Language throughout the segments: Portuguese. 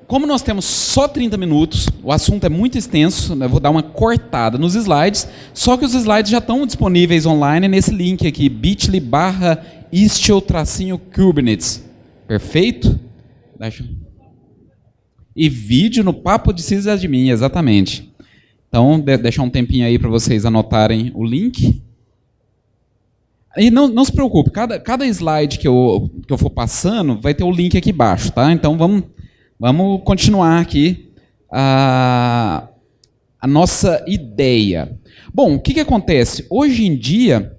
Como nós temos só 30 minutos, o assunto é muito extenso, né, vou dar uma cortada nos slides, só que os slides já estão disponíveis online nesse link aqui, bit.ly/istio-kubernetes. Perfeito? E vídeo no Papo de Sysadmin, exatamente. Então, deixar um tempinho aí para vocês anotarem o link. E não se preocupe, cada slide que eu for passando vai ter o link aqui embaixo, tá? Então, vamos continuar aqui a nossa ideia. Bom, o que acontece? Hoje em dia,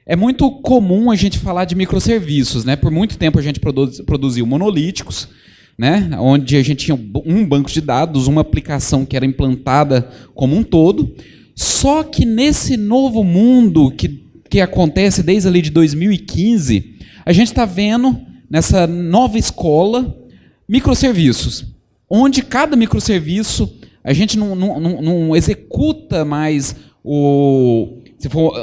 é muito comum a gente falar de microserviços, né? Por muito tempo a gente produziu monolíticos, né? Onde a gente tinha um banco de dados, uma aplicação que era implantada como um todo. Só que nesse novo mundo que acontece desde ali de 2015, a gente está vendo nessa nova escola microserviços, onde cada microserviço a gente não executa mais se for,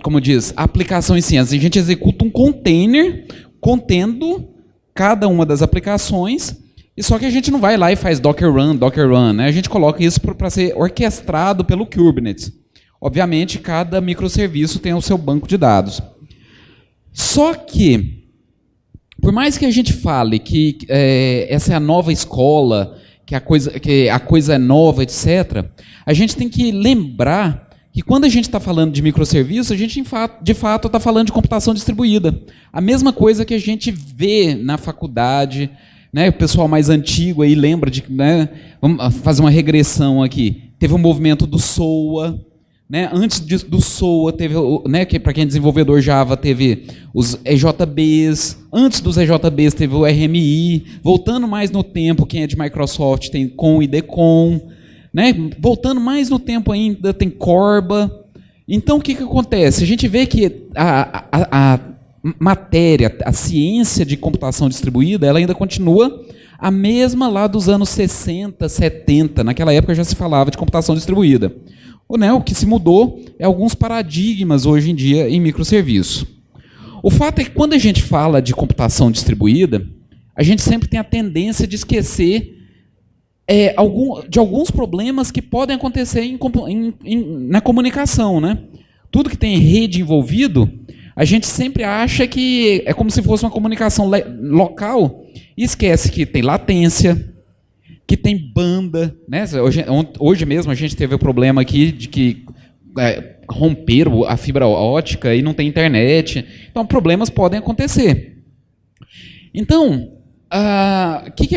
como diz, a aplicação em si. A gente executa um container contendo cada uma das aplicações, e só que a gente não vai lá e faz Docker Run, né? A gente coloca isso para ser orquestrado pelo Kubernetes. Obviamente, cada microserviço tem o seu banco de dados. Só que, por mais que a gente fale que essa é a nova escola, que a coisa é nova, etc., a gente tem que lembrar que quando a gente está falando de microserviços, a gente, de fato, está falando de computação distribuída. A mesma coisa que a gente vê na faculdade, né? O pessoal mais antigo aí lembra de... Né? Vamos fazer uma regressão aqui. Teve o movimento do SOA, né? Antes do SOA, teve, né, para quem é desenvolvedor Java, teve os EJBs. Antes dos EJBs, teve o RMI. Voltando mais no tempo, quem é de Microsoft tem COM e DECOM. Né? Voltando mais no tempo ainda, tem Corba. Então, o que acontece? A gente vê que a matéria, a ciência de computação distribuída, ela ainda continua a mesma lá dos anos 60, 70. Naquela época já se falava de computação distribuída. O que se mudou é alguns paradigmas hoje em dia em microserviço. O fato é que quando a gente fala de computação distribuída, a gente sempre tem a tendência de esquecer de alguns problemas que podem acontecer na comunicação, né? Tudo que tem rede envolvido, a gente sempre acha que é como se fosse uma comunicação local e esquece que tem latência, que tem banda, né? Hoje mesmo a gente teve o problema aqui de que romperam a fibra ótica e não tem internet. Então, problemas podem acontecer. Então, o que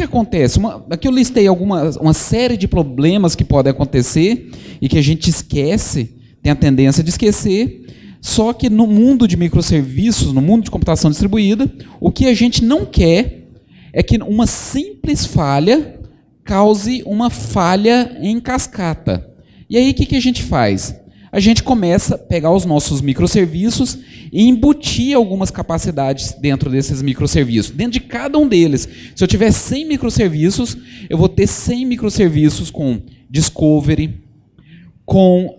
acontece? Aqui eu listei uma série de problemas que podem acontecer e que a gente esquece, tem a tendência de esquecer, só que no mundo de microserviços, no mundo de computação distribuída, o que a gente não quer é que uma simples falha cause uma falha em cascata. E aí o que a gente faz? A gente começa a pegar os nossos microserviços e embutir algumas capacidades dentro desses microserviços. Dentro de cada um deles. Se eu tiver 100 microserviços, eu vou ter 100 microserviços com Discovery, com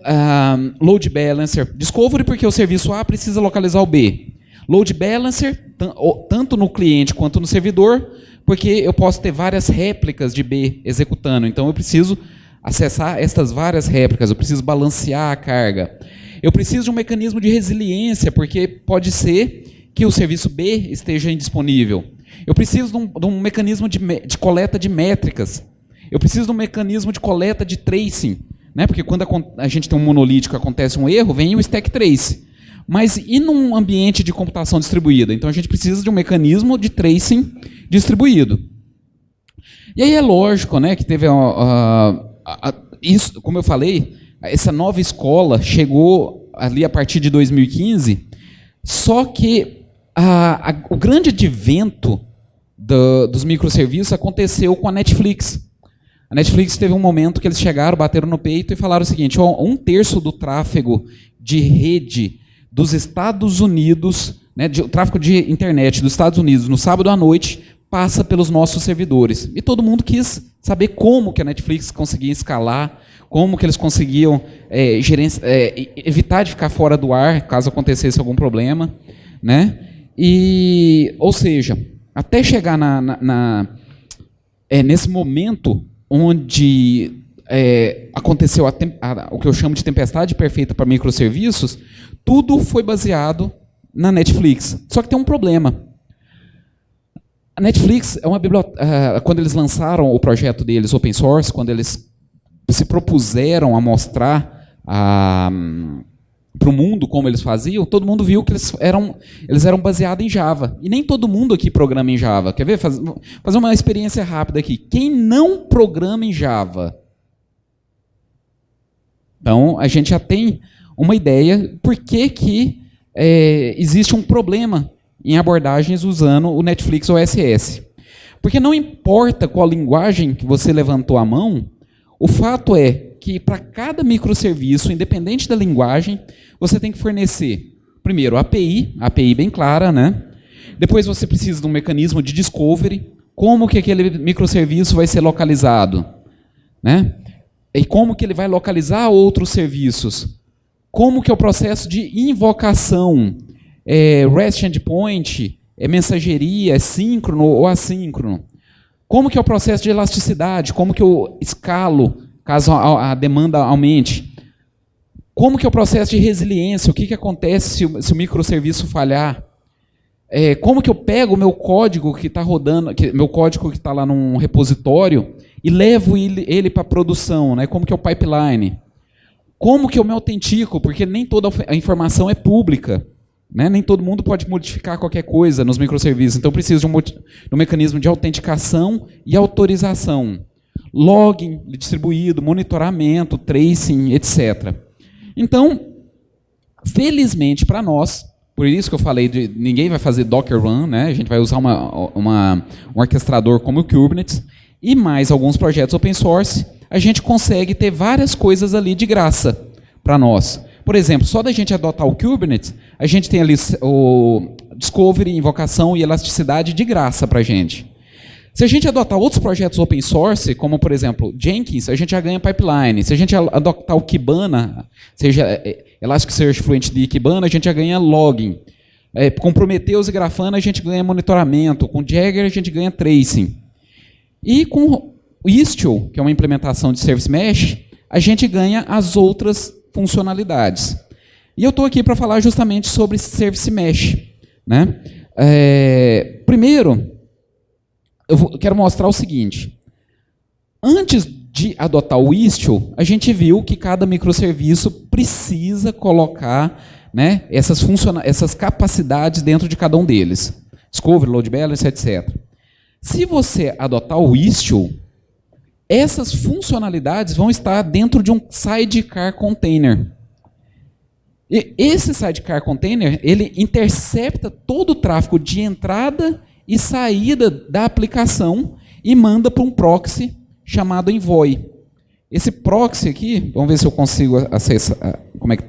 Load Balancer. Discovery porque o serviço A precisa localizar o B. Load Balancer, tanto no cliente quanto no servidor, porque eu posso ter várias réplicas de B executando. Então eu preciso acessar estas várias réplicas, eu preciso balancear a carga. Eu preciso de um mecanismo de resiliência, porque pode ser que o serviço B esteja indisponível. Eu preciso de um mecanismo de coleta de métricas. Eu preciso de um mecanismo de coleta de tracing, né? Porque quando a gente tem um monolítico, acontece um erro, vem o stack trace. Mas e num ambiente de computação distribuída? Então a gente precisa de um mecanismo de tracing distribuído. E aí é lógico, né, que teve isso, como eu falei, essa nova escola chegou ali a partir de 2015, só que o grande advento dos microserviços aconteceu com a Netflix. A Netflix teve um momento que eles chegaram, bateram no peito e falaram o seguinte: 1/3 do tráfego de rede dos Estados Unidos, né, o tráfego de internet dos Estados Unidos no sábado à noite passa pelos nossos servidores. E todo mundo quis saber como que a Netflix conseguia escalar, como que eles conseguiam evitar de ficar fora do ar caso acontecesse algum problema, né? Ou seja, até chegar nesse momento onde aconteceu o que eu chamo de tempestade perfeita para microserviços, tudo foi baseado na Netflix. Só que tem um problema. A Netflix é uma biblioteca. Quando eles lançaram o projeto deles open source, quando eles se propuseram a mostrar para o mundo como eles faziam, todo mundo viu que eles eram baseados em Java. E nem todo mundo aqui programa em Java. Quer ver? Fazer uma experiência rápida aqui. Quem não programa em Java? Então, a gente já tem uma ideia por que existe um problema em abordagens usando o Netflix OSS. Porque não importa qual linguagem que você levantou a mão, o fato é que para cada microserviço, independente da linguagem, você tem que fornecer, primeiro, a API bem clara, né? Depois você precisa de um mecanismo de discovery, como que aquele microserviço vai ser localizado, né? E como que ele vai localizar outros serviços? Como que é o processo de invocação? REST endpoint, mensageria, é síncrono ou assíncrono? Como que é o processo de elasticidade? Como que eu escalo caso a demanda aumente? Como que é o processo de resiliência? O que acontece se o microserviço falhar? Como que eu pego o meu código que está rodando, meu código que está lá num repositório e levo ele para a produção, né? Como que é o pipeline? Como que eu me autentico? Porque nem toda a informação é pública, né? Nem todo mundo pode modificar qualquer coisa nos microserviços. Então, preciso de um mecanismo de autenticação e autorização. Login distribuído, monitoramento, tracing, etc. Então, felizmente para nós, por isso que eu falei de ninguém vai fazer Docker Run, né? A gente vai usar um orquestrador como o Kubernetes e mais alguns projetos open source, a gente consegue ter várias coisas ali de graça para nós. Por exemplo, só da gente adotar o Kubernetes, a gente tem ali o Discovery, invocação e elasticidade de graça para a gente. Se a gente adotar outros projetos open source, como por exemplo Jenkins, a gente já ganha pipeline. Se a gente adotar o Kibana, seja Elasticsearch Fluentd e Kibana, a gente já ganha logging. Com Prometheus e Grafana a gente ganha monitoramento. Com Jagger a gente ganha tracing. E com o Istio, que é uma implementação de Service Mesh, a gente ganha as outras funcionalidades. E eu estou aqui para falar justamente sobre Service Mesh, né? Primeiro, quero mostrar o seguinte. Antes de adotar o Istio, a gente viu que cada microserviço precisa colocar, né, essas capacidades dentro de cada um deles. Discovery, Load Balancer, etc. Se você adotar o Istio, essas funcionalidades vão estar dentro de um sidecar container. E esse sidecar container, ele intercepta todo o tráfego de entrada e saída da aplicação e manda para um proxy chamado Envoy. Esse proxy aqui, vamos ver se eu consigo acessar,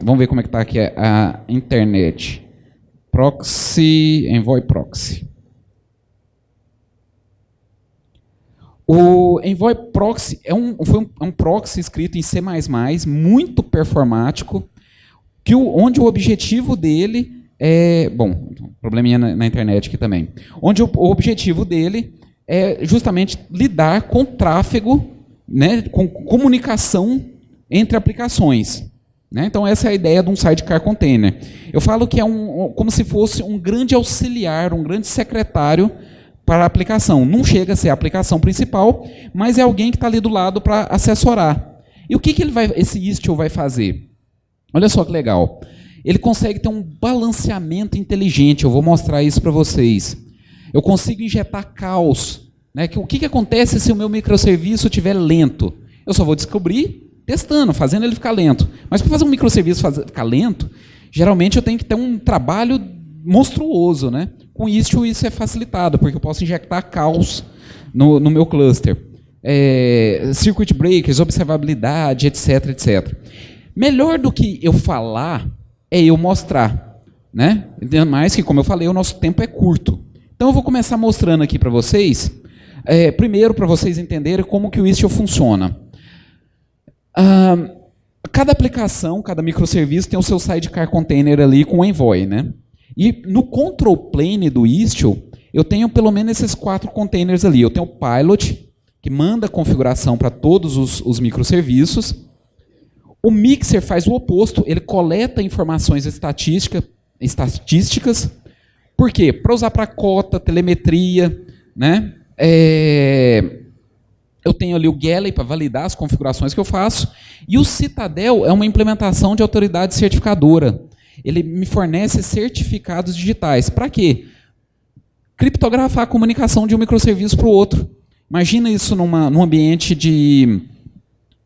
vamos ver como é que está aqui a internet. Proxy, Envoy Proxy. O Envoy Proxy foi um proxy escrito em C++, muito performático, onde o objetivo dele probleminha na internet aqui também. Onde o objetivo dele é justamente lidar com tráfego, né, com comunicação entre aplicações. Né? Então, essa é a ideia de um sidecar container. Eu falo que é como se fosse um grande auxiliar, um grande secretário para a aplicação. Não chega a ser a aplicação principal, mas é alguém que está ali do lado para assessorar. E o que esse Istio vai fazer? Olha só que legal. Ele consegue ter um balanceamento inteligente. Eu vou mostrar isso para vocês. Eu consigo injetar caos. Né? O que acontece se o meu microserviço estiver lento? Eu só vou descobrir testando, fazendo ele ficar lento. Mas para fazer um microserviço ficar lento, geralmente eu tenho que ter um trabalho monstruoso, né? Com Istio isso é facilitado, porque eu posso injetar caos no meu cluster. Circuit breakers, observabilidade, etc, etc. Melhor do que eu falar é eu mostrar. Né? Mais que, como eu falei, o nosso tempo é curto. Então eu vou começar mostrando aqui para vocês, primeiro para vocês entenderem como que o Istio funciona. Cada aplicação, cada microserviço tem o seu sidecar container ali com o Envoy, né? E no control plane do Istio, eu tenho pelo menos esses 4 containers ali. Eu tenho o pilot, que manda a configuração para todos os microserviços. O mixer faz o oposto, ele coleta informações estatísticas. Por quê? Para usar para cota, telemetria, né? Eu tenho ali o Galley para validar as configurações que eu faço. E o Citadel é uma implementação de autoridade certificadora. Ele me fornece certificados digitais. Para quê? Criptografar a comunicação de um microserviço para o outro. Imagina isso num ambiente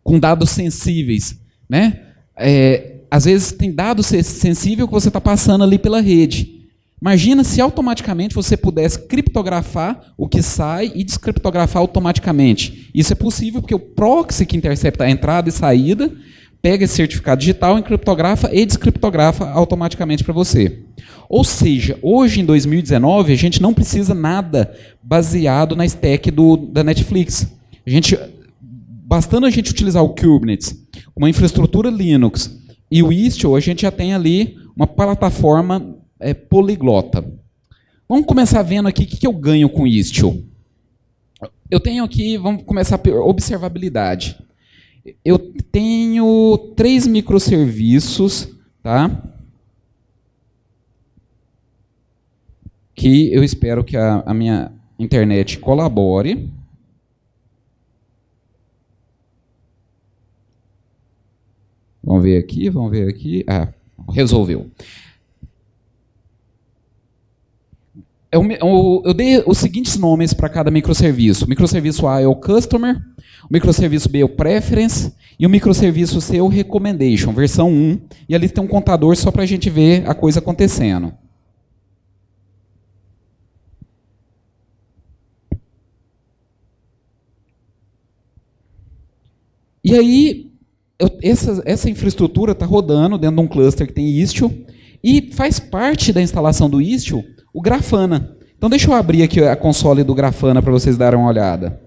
com dados sensíveis, né? Às vezes tem dado sensível que você está passando ali pela rede. Imagina se automaticamente você pudesse criptografar o que sai e descriptografar automaticamente. Isso é possível porque o proxy que intercepta a entrada e saída pega esse certificado digital, encriptografa e descriptografa automaticamente para você. Ou seja, hoje em 2019 a gente não precisa nada baseado na stack da Netflix. Bastando a gente utilizar o Kubernetes, uma infraestrutura Linux e o Istio, a gente já tem ali uma plataforma poliglota. Vamos começar vendo aqui o que eu ganho com Istio. Eu tenho aqui, vamos começar por observabilidade. Eu tenho 3 microserviços, tá? Que eu espero que a minha internet colabore. Vamos ver aqui. Ah, resolveu. Eu dei os seguintes nomes para cada microserviço. O microserviço A é o Customer, o microserviço B é o Preference e o microserviço C é o Recommendation, versão 1. E ali tem um contador só para a gente ver a coisa acontecendo. E aí, essa infraestrutura está rodando dentro de um cluster que tem Istio e faz parte da instalação do Istio o Grafana. Então deixa eu abrir aqui a console do Grafana para vocês darem uma olhada.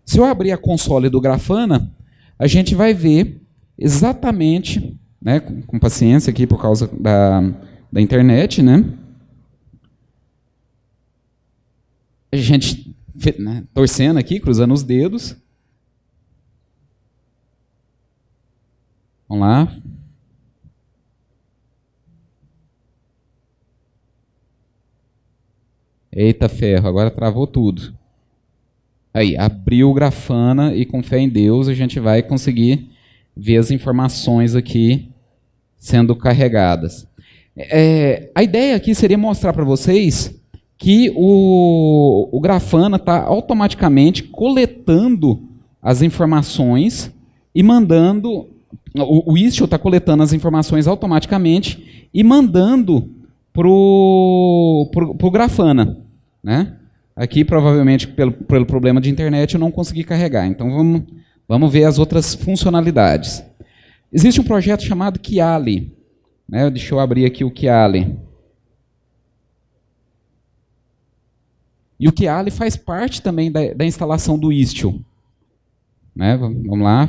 Se eu abrir a console do Grafana, a gente vai ver exatamente, né, com paciência aqui por causa da internet, né? A gente, né, torcendo aqui, cruzando os dedos. Vamos lá. Eita ferro, agora travou tudo. Aí, abriu o Grafana e com fé em Deus a gente vai conseguir ver as informações aqui sendo carregadas. A ideia aqui seria mostrar para vocês que o Grafana está automaticamente coletando as informações e mandando. O Istio está coletando as informações automaticamente e mandando para o Grafana, né? Aqui, provavelmente, pelo problema de internet, eu não consegui carregar. Então, vamos ver as outras funcionalidades. Existe um projeto chamado Kiali. Né? Deixa eu abrir aqui o Kiali. E o Kiali faz parte também da instalação do Istio. Né? Vamos lá.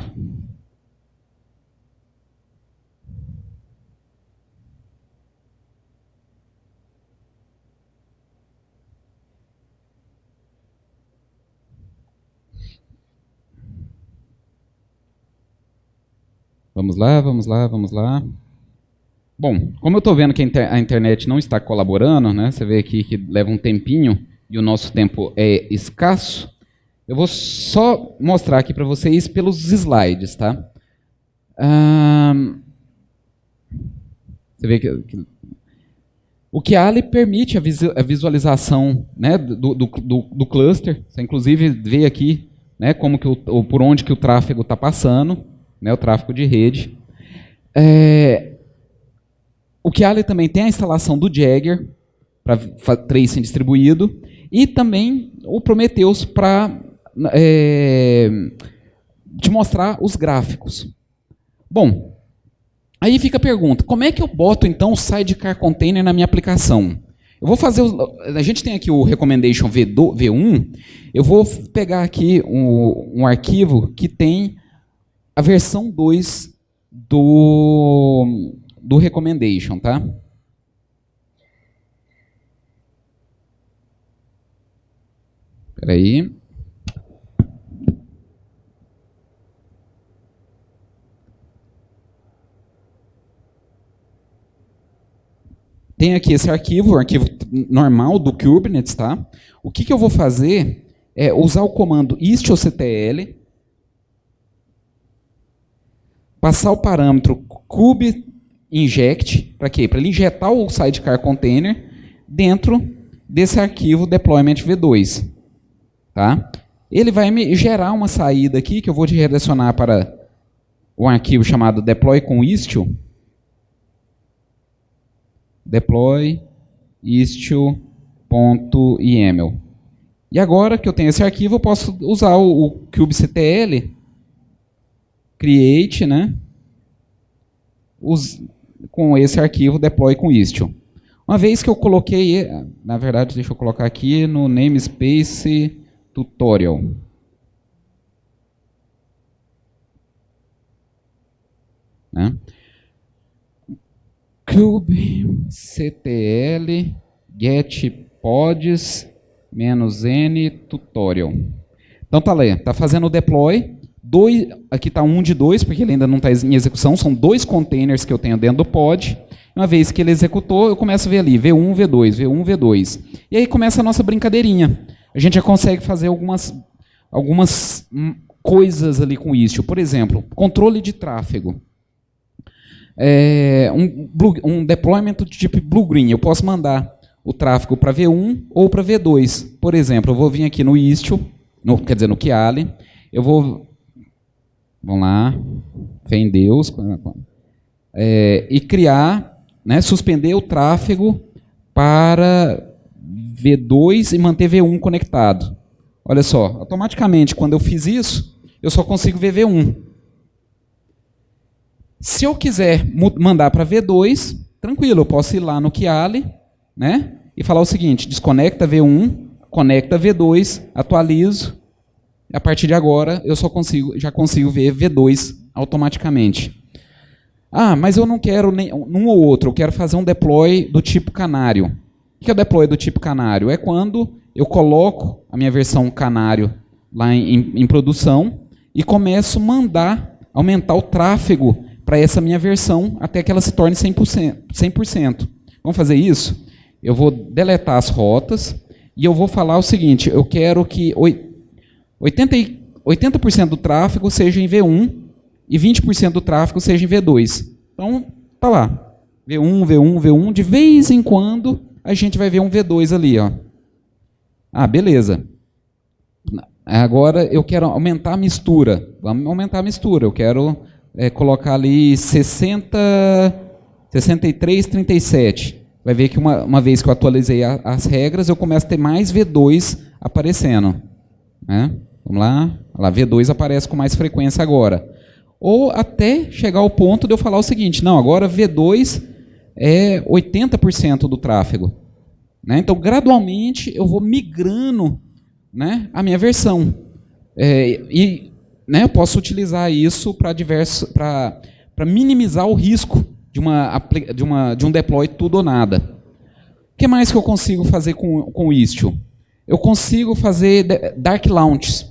Vamos lá. Bom, como eu estou vendo que a internet não está colaborando, né, você vê aqui que leva um tempinho e o nosso tempo é escasso, eu vou só mostrar aqui para vocês pelos slides, tá? Você vê que o Kiali permite a visualização, né, do cluster. Você inclusive vê aqui, né, como que por onde que o tráfego está passando, né, o tráfego de rede. O Kiali também tem a instalação do Jagger para tracing distribuído e também o Prometheus para te mostrar os gráficos. Bom, aí fica a pergunta, como é que eu boto então o Sidecar Container na minha aplicação? Eu vou fazer, a gente tem aqui o Recommendation V1, eu vou pegar aqui um arquivo que tem a versão 2 do do recommendation, tá? Espera aí. Tem aqui esse arquivo, o arquivo normal do Kubernetes, tá? O que eu vou fazer é usar o comando istio-ctl, passar o parâmetro kube-inject, para quê? Para ele injetar o sidecar container dentro desse arquivo deployment v2. Tá? Ele vai me gerar uma saída aqui, que eu vou redirecionar para um arquivo chamado deploy com istio. Deploy istio.yml. E agora que eu tenho esse arquivo, eu posso usar o kubectl create, né? Com esse arquivo deploy com istio. Uma vez que eu coloquei, na verdade, deixa eu colocar aqui no namespace tutorial. Né? kubectl get pods -n tutorial. Então tá lá, tá fazendo o deploy. Aqui está 1 de 2, porque ele ainda não está em execução. São 2 containers que eu tenho dentro do pod. Uma vez que ele executou, eu começo a ver ali, V1, V2, V1, V2. E aí começa a nossa brincadeirinha. A gente já consegue fazer algumas coisas ali com isso. Por exemplo, controle de tráfego. Um deployment do tipo blue-green. Eu posso mandar o tráfego para V1 ou para V2. Por exemplo, eu vou vir aqui no Istio, quer dizer, no Kiali. Eu vou... Vamos lá. Fé em Deus. E criar, né, suspender o tráfego para V2 e manter V1 conectado. Olha só, automaticamente, quando eu fiz isso, eu só consigo ver V1. Se eu quiser mandar para V2, tranquilo, eu posso ir lá no Kiali, né, e falar o seguinte, desconecta V1, conecta V2, atualizo, e a partir de agora eu já consigo ver V2 automaticamente. Ah, mas eu não quero um ou outro, eu quero fazer um deploy do tipo canário. O que é o deploy do tipo canário? É quando eu coloco a minha versão canário lá em produção e começo a aumentar o tráfego para essa minha versão até que ela se torne 100%. Vamos fazer isso? Eu vou deletar as rotas e eu vou falar o seguinte, eu quero que 80% do tráfego seja em V1 e 20% do tráfego seja em V2. Então, tá lá. V1, V1, V1. De vez em quando, a gente vai ver um V2 ali. Ó. Ah, beleza. Agora, eu quero aumentar a mistura. Vamos aumentar a mistura. Eu quero colocar ali 63, 37. Vai ver que uma vez que eu atualizei as regras, eu começo a ter mais V2 aparecendo. Né? Vamos lá. Olha lá, V2 aparece com mais frequência agora. Ou até chegar ao ponto de eu falar o seguinte, não, agora V2 é 80% do tráfego. Né? Então, gradualmente, eu vou migrando, né, a minha versão. Né, eu posso utilizar isso para minimizar o risco de um deploy tudo ou nada. O que mais que eu consigo fazer com o Istio? Eu consigo fazer dark launches.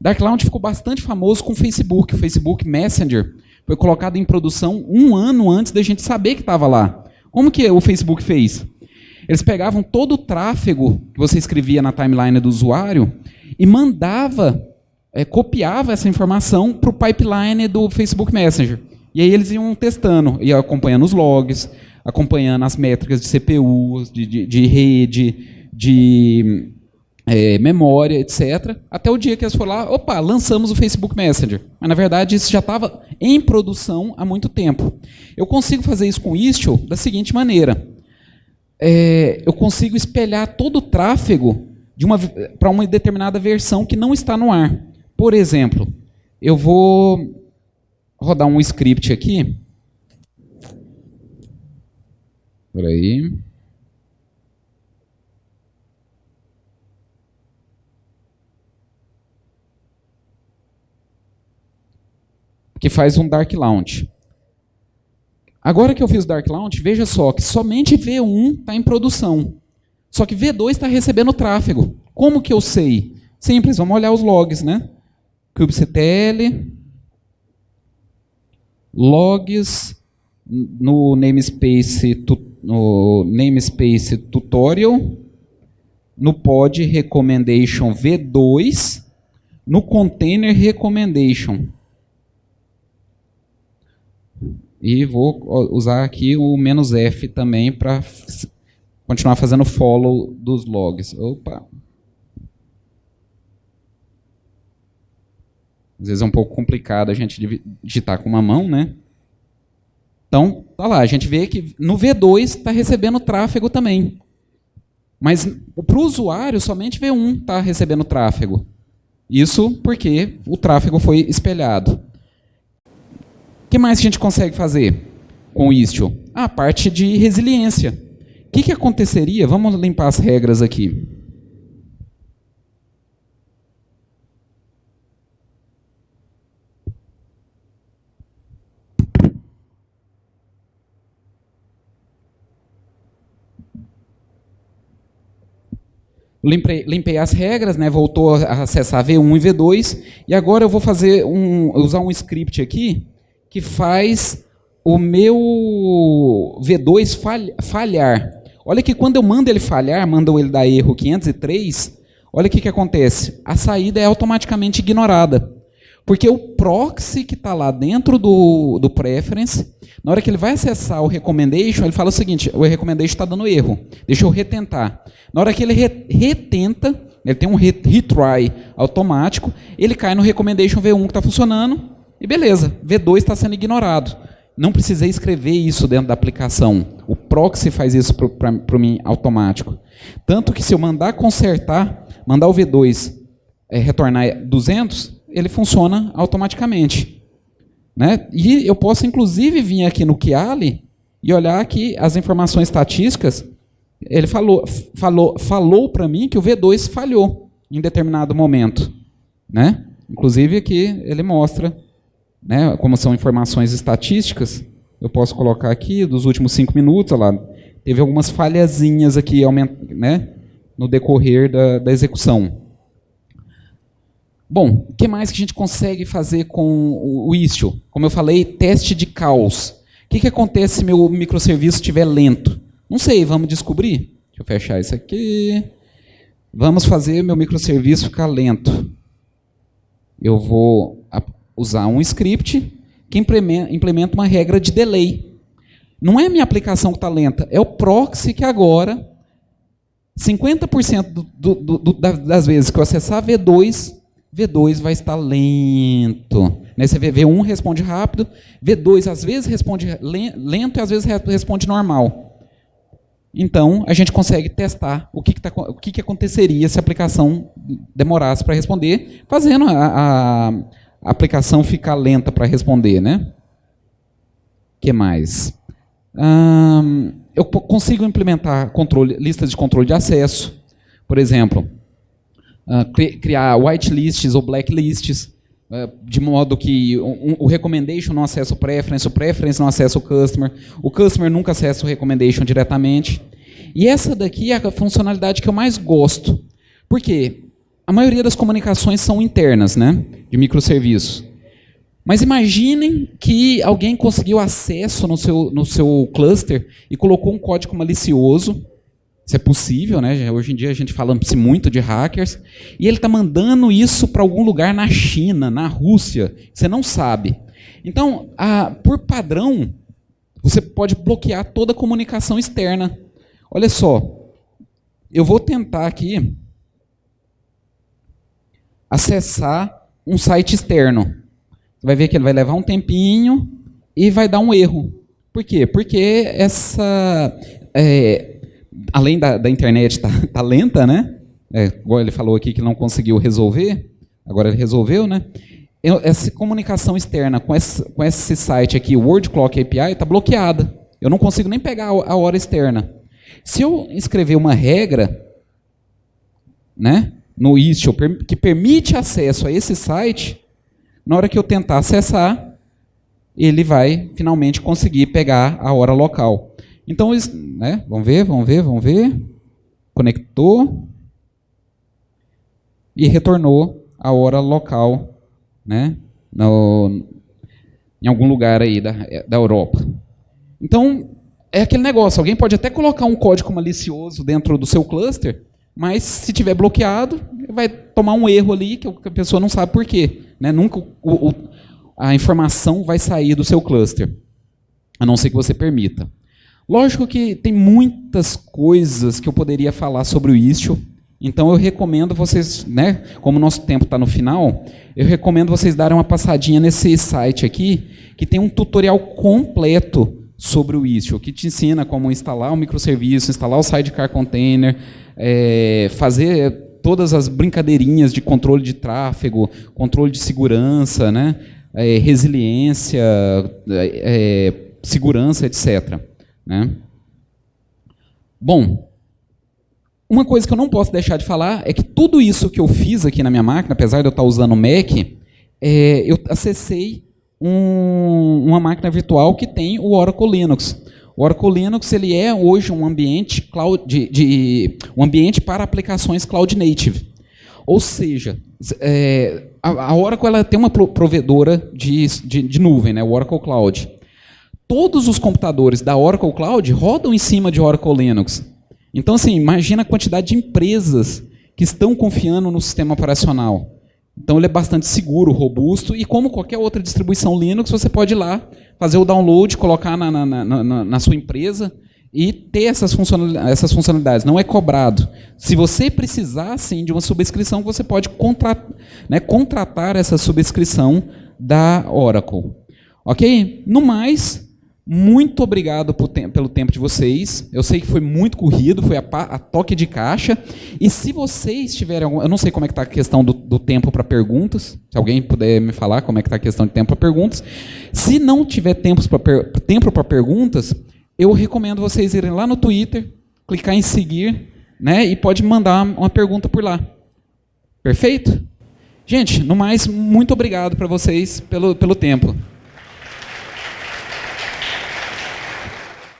Dark Launch ficou bastante famoso com o Facebook. O Facebook Messenger foi colocado em produção 1 ano antes da gente saber que estava lá. Como que o Facebook fez? Eles pegavam todo o tráfego que você escrevia na timeline do usuário e copiava essa informação para o pipeline do Facebook Messenger. E aí eles iam testando, iam acompanhando os logs, acompanhando as métricas de CPU, de rede, de memória, etc. Até o dia que eles foram lá, opa, lançamos o Facebook Messenger. Mas, na verdade, isso já estava em produção há muito tempo. Eu consigo fazer isso com o Istio da seguinte maneira. Eu consigo espelhar todo o tráfego para uma determinada versão que não está no ar. Por exemplo, eu vou rodar um script aqui. Por aí. Que faz um dark launch. Agora que eu fiz o Dark Launch, veja só que somente V1 está em produção. Só que V2 está recebendo tráfego. Como que eu sei? Simples, vamos olhar os logs, né? kubectl, logs no namespace tutorial, no pod recommendation V2, no container recommendation. E vou usar aqui o "-f" também para continuar fazendo follow dos logs. Opa! Às vezes é um pouco complicado a gente digitar com uma mão, né? Então, tá lá, a gente vê que no V2 está recebendo tráfego também. Mas para o usuário, somente V1 está recebendo tráfego. Isso porque o tráfego foi espelhado. O que mais a gente consegue fazer com o Istio? A parte de resiliência. O que aconteceria? Vamos limpar as regras aqui. Limpei as regras, né? Voltou a acessar V1 e V2, e agora eu vou usar um script aqui que faz o meu V2 falhar. Olha que quando eu mando ele falhar, mando ele dar erro 503, olha o que acontece. A saída é automaticamente ignorada. Porque o proxy que está lá dentro do preference, na hora que ele vai acessar o recommendation, ele fala o seguinte: o recommendation está dando erro, deixa eu retentar. Na hora que ele retenta, ele tem um retry automático, ele cai no recommendation V1 que está funcionando, e beleza, V2 está sendo ignorado. Não precisei escrever isso dentro da aplicação. O proxy faz isso para mim automático. Tanto que se eu mandar consertar, mandar o V2 retornar 200, ele funciona automaticamente. Né? E eu posso, inclusive, vir aqui no Kiali e olhar aqui as informações estatísticas. Ele falou para mim que o V2 falhou em determinado momento. Né? Inclusive, aqui ele mostra, né, como são informações estatísticas. Eu posso colocar aqui, dos últimos 5 minutos, olha lá, teve algumas falhazinhas aqui, né, no decorrer da execução. Bom, o que mais que a gente consegue fazer com o Istio? Como eu falei, teste de caos. O que acontece se meu microserviço estiver lento? Não sei, vamos descobrir. Deixa eu fechar isso aqui. Vamos fazer meu microserviço ficar lento. Eu vou usar um script que implementa uma regra de delay. Não é a minha aplicação que está lenta, é o proxy que agora, 50% das vezes que eu acessar V2 vai estar lento. Né? Você vê, V1 responde rápido, V2 às vezes responde lento e às vezes responde normal. Então, a gente consegue testar o que aconteceria se a aplicação demorasse para responder, fazendo a aplicação ficar lenta para responder. Né? O que mais? Eu consigo implementar listas de controle de acesso, por exemplo. Criar whitelists ou blacklists, de modo que o recommendation não acessa o preference não acessa o customer nunca acessa o recommendation diretamente. E essa daqui é a funcionalidade que eu mais gosto. Por quê? A maioria das comunicações são internas, né, de microserviços. Mas imaginem que alguém conseguiu acesso no seu cluster e colocou um código malicioso. Isso é possível, né? Hoje em dia a gente fala-se muito de hackers. E ele está mandando isso para algum lugar na China, na Rússia. Você não sabe. Então, por padrão, você pode bloquear toda a comunicação externa. Olha só. Eu vou tentar aqui acessar um site externo. Você vai ver que ele vai levar um tempinho e vai dar um erro. Por quê? Porque além da internet tá lenta, né? Igual ele falou aqui que não conseguiu resolver, agora ele resolveu, né? Essa comunicação externa com esse site aqui, o Word Clock API, está bloqueada. Eu não consigo nem pegar a hora externa. Se eu escrever uma regra, né, no Istio que permite acesso a esse site, na hora que eu tentar acessar, ele vai finalmente conseguir pegar a hora local. Então, né, vamos ver. Conectou e retornou a hora local, né, em algum lugar aí da Europa. Então, é aquele negócio, alguém pode até colocar um código malicioso dentro do seu cluster, mas se tiver bloqueado, vai tomar um erro ali que a pessoa não sabe por quê. Né? Nunca a informação vai sair do seu cluster, a não ser que você permita. Lógico que tem muitas coisas que eu poderia falar sobre o Istio, então eu recomendo vocês, né, como o nosso tempo está no final, eu recomendo vocês darem uma passadinha nesse site aqui, que tem um tutorial completo sobre o Istio, que te ensina como instalar o microserviço, instalar o sidecar container, fazer todas as brincadeirinhas de controle de tráfego, controle de segurança, né, resiliência, segurança, etc. Né? Bom, uma coisa que eu não posso deixar de falar é que tudo isso que eu fiz aqui na minha máquina, apesar de eu estar usando o Mac, eu acessei uma máquina virtual que tem o Oracle Linux. O Oracle Linux ele é hoje um ambiente cloud, um ambiente para aplicações cloud native. Ou seja, a Oracle ela tem uma provedora de nuvem, né, o Oracle Cloud. Todos os computadores da Oracle Cloud rodam em cima de Oracle Linux. Então, assim, imagina a quantidade de empresas que estão confiando no sistema operacional. Então, ele é bastante seguro, robusto, e como qualquer outra distribuição Linux, você pode ir lá, fazer o download, colocar na sua empresa e ter essas funcionalidades. Não é cobrado. Se você precisar, sim, de uma subscrição, você pode contratar essa subscrição da Oracle. Ok? No mais, muito obrigado pelo tempo de vocês. Eu sei que foi muito corrido, foi a toque de caixa. E se vocês tiverem algum... Eu não sei como é que está a questão do tempo para perguntas. Se alguém puder me falar como é que está a questão de tempo para perguntas. Se não tiver tempo para perguntas, eu recomendo vocês irem lá no Twitter, clicar em seguir, né, e pode mandar uma pergunta por lá. Perfeito? Gente, no mais, muito obrigado para vocês pelo tempo.